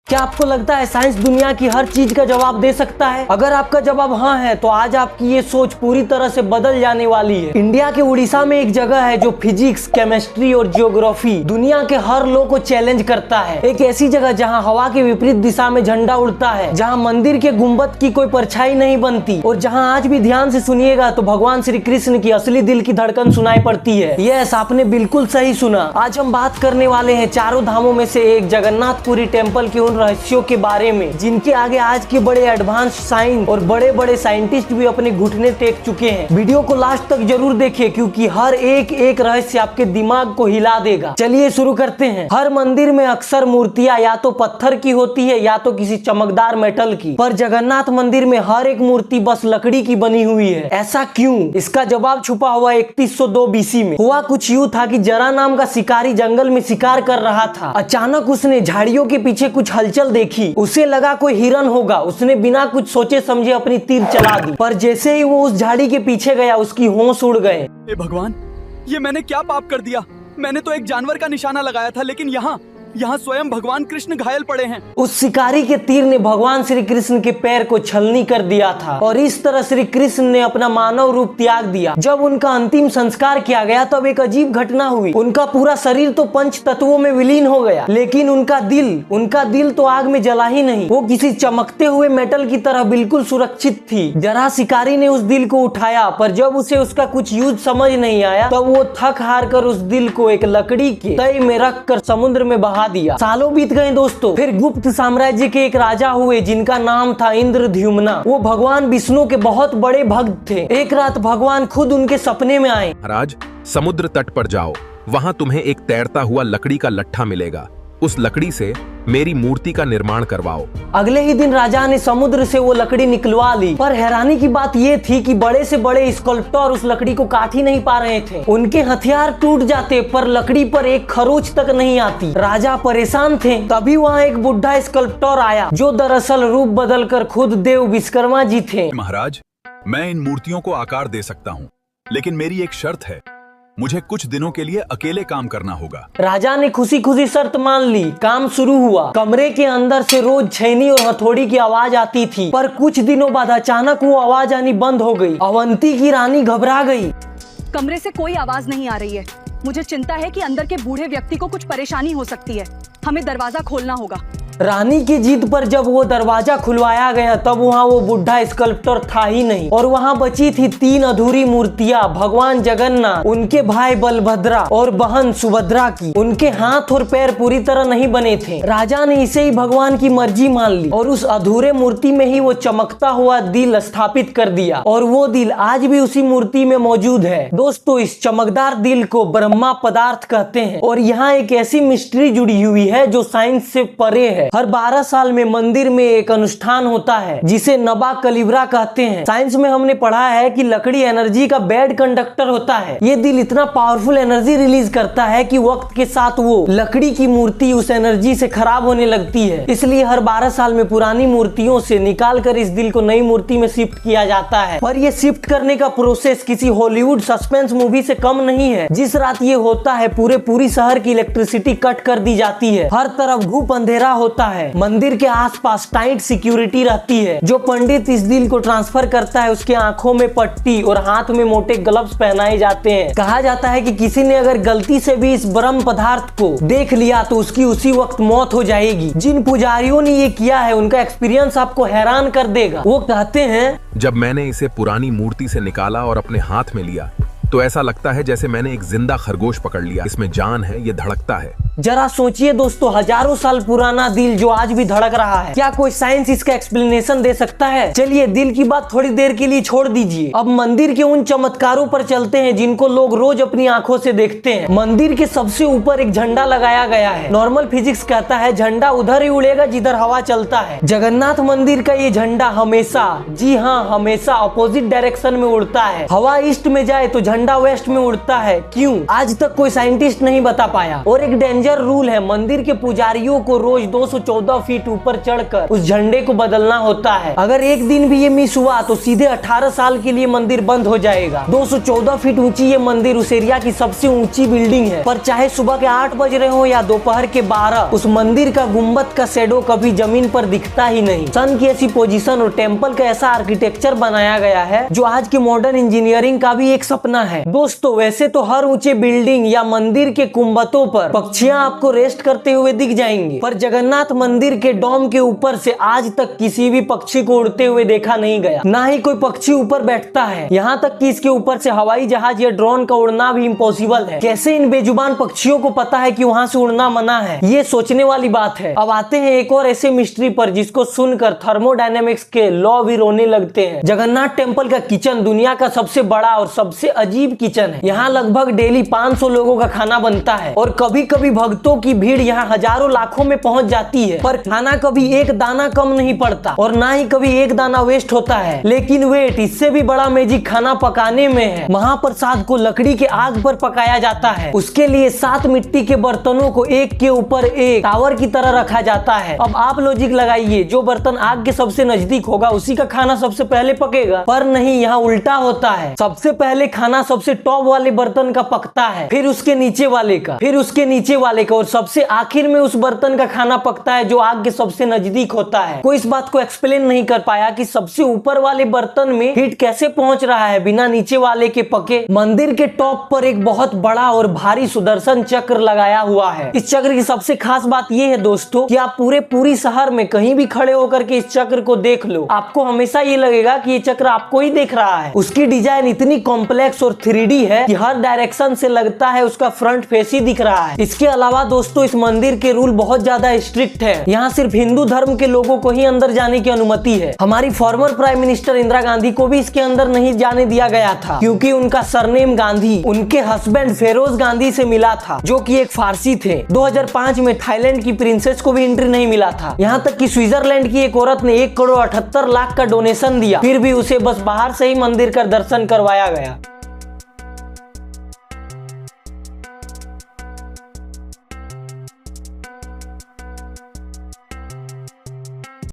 क्या आपको लगता है साइंस दुनिया की हर चीज का जवाब दे सकता है? अगर आपका जवाब हाँ है तो आज आपकी ये सोच पूरी तरह से बदल जाने वाली है। इंडिया के उड़ीसा में एक जगह है जो फिजिक्स, केमिस्ट्री और जियोग्राफी दुनिया के हर लॉ को चैलेंज करता है। एक ऐसी जगह जहाँ हवा के विपरीत दिशा में झंडा उड़ता है, जहाँ मंदिर के गुम्बद की कोई परछाई नहीं बनती और जहाँ आज भी ध्यान से सुनिएगा तो भगवान श्री कृष्ण की असली दिल की धड़कन सुनाई पड़ती है। यस, आपने बिल्कुल सही सुना। आज हम बात करने वाले हैं चारों धामों में से एक जगन्नाथपुरी टेम्पल के उन रहस्यों के बारे में जिनके आगे आज के बड़े एडवांस साइंस और बड़े बड़े साइंटिस्ट भी अपने घुटने टेक चुके हैं। वीडियो को लास्ट तक जरूर देखिए क्योंकि हर एक एक रहस्य आपके दिमाग को हिला देगा। चलिए शुरू करते हैं। हर मंदिर में अक्सर मूर्तियां या तो पत्थर की होती है या तो किसी चमकदार मेटल की, पर जगन्नाथ मंदिर में हर एक मूर्ति बस लकड़ी की बनी हुई है। ऐसा क्यों? इसका जवाब छुपा हुआ 3102 BC में। हुआ कुछ यूं था कि जरा नाम का शिकारी जंगल में शिकार कर रहा था। अचानक उसने झाड़ियों के पीछे कुछ हलचल देखी। उसे लगा कोई हिरन होगा। उसने बिना कुछ सोचे समझे अपनी तीर चला दी, पर जैसे ही वो उस झाड़ी के पीछे गया उसकी होश उड़ गए। हे भगवान, ये मैंने क्या पाप कर दिया? मैंने तो एक जानवर का निशाना लगाया था, लेकिन यहाँ स्वयं भगवान कृष्ण घायल पड़े हैं। उस शिकारी के तीर ने भगवान श्री कृष्ण के पैर को छलनी कर दिया था और इस तरह श्री कृष्ण ने अपना मानव रूप त्याग दिया। जब उनका अंतिम संस्कार किया गया तब एक अजीब घटना हुई। उनका पूरा शरीर तो पंच तत्वों में विलीन हो गया, लेकिन उनका दिल तो आग में जला ही नहीं। वो किसी चमकते हुए मेटल की तरह बिल्कुल सुरक्षित थी। जरा शिकारी ने उस दिल को उठाया, पर जब उसे उसका कुछ यूज समझ नहीं आया तब वो थक हार कर उस दिल को एक लकड़ी के तय में रख कर समुद्र में बहा दिया। सालों बीत गए दोस्तों। फिर गुप्त साम्राज्य के एक राजा हुए जिनका नाम था इंद्रद्युम्न। वो भगवान विष्णु के बहुत बड़े भक्त थे। एक रात भगवान खुद उनके सपने में आए। महाराज, समुद्र तट पर जाओ, वहां तुम्हें एक तैरता हुआ लकड़ी का लट्ठा मिलेगा। उस लकड़ी से मेरी मूर्ति का निर्माण करवाओ। अगले ही दिन राजा ने समुद्र से वो लकड़ी निकलवा ली, पर हैरानी की बात ये थी कि बड़े से बड़े स्कल्प्टर उस लकड़ी को काट ही नहीं पा रहे थे। उनके हथियार टूट जाते पर लकड़ी पर एक खरोच तक नहीं आती। राजा परेशान थे। तभी वहाँ एक बुढ़ा स्कल्प्टर आया जो दरअसल रूप बदलकर खुद देव विश्वकर्मा जी थे। महाराज, मैं इन मूर्तियों को आकार दे सकता हूँ, लेकिन मेरी एक शर्त है, मुझे कुछ दिनों के लिए अकेले काम करना होगा। राजा ने खुशी खुशी शर्त मान ली। काम शुरू हुआ। कमरे के अंदर से रोज छेनी और हथौड़ी की आवाज आती थी, पर कुछ दिनों बाद अचानक वो आवाज आनी बंद हो गई। अवंती की रानी घबरा गई। कमरे से कोई आवाज नहीं आ रही है। मुझे चिंता है कि अंदर के बूढ़े व्यक्ति को कुछ परेशानी हो सकती है। हमें दरवाजा खोलना होगा। रानी की जिद पर जब वो दरवाजा खुलवाया गया तब वहाँ वो बुढ़ा स्कल्प्टर था ही नहीं और वहाँ बची थी 3 अधूरी मूर्तियाँ भगवान जगन्नाथ, उनके भाई बलभद्रा और बहन सुभद्रा की। उनके हाथ और पैर पूरी तरह नहीं बने थे। राजा ने इसे ही भगवान की मर्जी मान ली और उस अधूरे मूर्ति में ही वो चमकता हुआ दिल स्थापित कर दिया और वो दिल आज भी उसी मूर्ति में मौजूद है। दोस्तों, इस चमकदार दिल को ब्रह्मा पदार्थ कहते हैं और यहाँ एक ऐसी मिस्ट्री जुड़ी हुई है जो साइंस से परे है। हर 12 साल में मंदिर में एक अनुष्ठान होता है जिसे नबा कलिब्रा कहते हैं। साइंस में हमने पढ़ा है कि लकड़ी एनर्जी का बैड कंडक्टर होता है। ये दिल इतना पावरफुल एनर्जी रिलीज करता है कि वक्त के साथ वो लकड़ी की मूर्ति उस एनर्जी से खराब होने लगती है। इसलिए हर 12 साल में पुरानी मूर्तियों से निकाल कर इस दिल को नई मूर्ति में शिफ्ट किया जाता है। और ये शिफ्ट करने का प्रोसेस किसी हॉलीवुड सस्पेंस मूवी से कम नहीं है। जिस रात ये होता है पूरी शहर की इलेक्ट्रिसिटी कट कर दी जाती है। हर तरफ घुप अंधेरा होता है। मंदिर के आसपास टाइट सिक्योरिटी रहती है। जो पंडित इस दिल को ट्रांसफर करता है उसके आंखों में पट्टी और हाथ में मोटे ग्लव्स पहनाए जाते हैं। कहा जाता है कि किसी ने अगर गलती से भी इस ब्रह्म पदार्थ को देख लिया तो उसकी उसी वक्त मौत हो जाएगी। जिन पुजारियों ने ये किया है उनका एक्सपीरियंस आपको हैरान कर देगा। वो कहते हैं, जब मैंने इसे पुरानी मूर्ति से निकाला और अपने हाथ में लिया तो ऐसा लगता है जैसे मैंने एक जिंदा खरगोश पकड़ लिया। इसमें जान है, ये धड़कता है। जरा सोचिए दोस्तों, हजारों साल पुराना दिल जो आज भी धड़क रहा है। क्या कोई साइंस इसका एक्सप्लेनेशन दे सकता है? चलिए दिल की बात थोड़ी देर के लिए छोड़ दीजिए। अब मंदिर के उन चमत्कारों पर चलते हैं जिनको लोग रोज अपनी आंखों से देखते हैं। मंदिर के सबसे ऊपर एक झंडा लगाया गया है। नॉर्मल फिजिक्स कहता है झंडा उधर ही उड़ेगा जिधर हवा चलता है। जगन्नाथ मंदिर का ये झंडा हमेशा, जी हाँ हमेशा, अपोजिट डायरेक्शन में उड़ता है। हवा ईस्ट में जाए तो झंडा वेस्ट में उड़ता है, क्यों आज तक कोई साइंटिस्ट नहीं बता पाया। और एक डेंजर रूल है, मंदिर के पुजारियों को रोज 214 फीट ऊपर चढ़कर उस झंडे को बदलना होता है। अगर एक दिन भी ये मिस हुआ तो सीधे 18 साल के लिए मंदिर बंद हो जाएगा। 214 फीट ऊंची ये मंदिर उस एरिया की सबसे ऊंची बिल्डिंग है, पर चाहे सुबह के 8 बज रहे हो या दोपहर के 12, उस मंदिर का गुम्बद का शेडो कभी जमीन पर दिखता ही नहीं। सन की ऐसी पोजीशन और टेम्पल का ऐसा आर्किटेक्चर बनाया गया है जो आज के मॉडर्न इंजीनियरिंग का भी एक सपना है। दोस्तों वैसे तो हर ऊंचे बिल्डिंग या मंदिर के गुम्बदों पर पक्षियां आपको रेस्ट करते हुए दिख जाएंगे, पर जगन्नाथ मंदिर के डोम के ऊपर से आज तक किसी भी पक्षी को उड़ते हुए देखा नहीं गया, ना ही कोई पक्षी ऊपर बैठता है। यहाँ तक कि इसके ऊपर से हवाई जहाज या ड्रोन का उड़ना भी इम्पॉसिबल है। कैसे इन बेजुबान पक्षियों को पता है कि वहाँ से उड़ना मना है, ये सोचने वाली बात है। अब आते हैं एक और ऐसे मिस्ट्री पर जिसको सुनकर थर्मोडायनेमिक्स के लॉ भी रोने लगते हैं। जगन्नाथ टेम्पल का किचन दुनिया का सबसे बड़ा और सबसे अजीब किचन है। यहाँ लगभग डेली 500 लोगों का खाना बनता है और कभी कभी भक्तों की भीड़ यहाँ हजारों लाखों में पहुंच जाती है, पर खाना कभी एक दाना कम नहीं पड़ता और ना ही कभी एक दाना वेस्ट होता है। लेकिन वेट, इससे भी बड़ा मैजिक खाना पकाने में है। महाप्रसाद को लकड़ी के आग पर पकाया जाता है। उसके लिए 7 मिट्टी के बर्तनों को एक के ऊपर एक टावर की तरह रखा जाता है। अब आप लॉजिक लगाइए, जो बर्तन आग के सबसे नजदीक होगा उसी का खाना सबसे पहले पकेगा, पर नहीं, यहाँ उल्टा होता है। सबसे पहले खाना सबसे टॉप वाले बर्तन का पकता है, फिर उसके नीचे वाले का, फिर उसके नीचे वाले का, और सबसे आखिर में उस बर्तन का खाना पकता है जो आग के सबसे नजदीक होता है। कोई इस बात को एक्सप्लेन नहीं कर पाया कि सबसे ऊपर वाले बर्तन में हीट कैसे पहुंच रहा है बिना नीचे वाले के पके। मंदिर के टॉप पर एक बहुत बड़ा और भारी सुदर्शन चक्र लगाया हुआ है। इस चक्र की सबसे खास बात यह है दोस्तों कि आप पूरी शहर में कहीं भी खड़े होकर के इस चक्र को देख लो, आपको हमेशा ये लगेगा कि ये चक्र आपको ही देख रहा है। उसकी डिजाइन इतनी कॉम्प्लेक्स और 3D है कि हर डायरेक्शन से लगता है उसका फ्रंट फेस ही दिख रहा है। इसके अलावा दोस्तों इस मंदिर के रूल बहुत ज्यादा स्ट्रिक्ट है। यहाँ सिर्फ हिंदू धर्म के लोगों को ही अंदर जाने की अनुमति है। हमारी former prime minister Indira Gandhi को भी इसके अंदर नहीं जाने दिया गया था, क्योंकि उनका सरनेम गांधी उनके हस्बैंड फेरोज गांधी से मिला था, जो कि एक फारसी थे। 2005 में थाईलैंड की प्रिंसेस को भी एंट्री नहीं मिला था। यहाँ तक कि स्विट्जरलैंड की एक औरत ने 1 करोड़ 78 लाख का डोनेशन दिया, फिर भी उसे बस बाहर से ही मंदिर का दर्शन करवाया गया।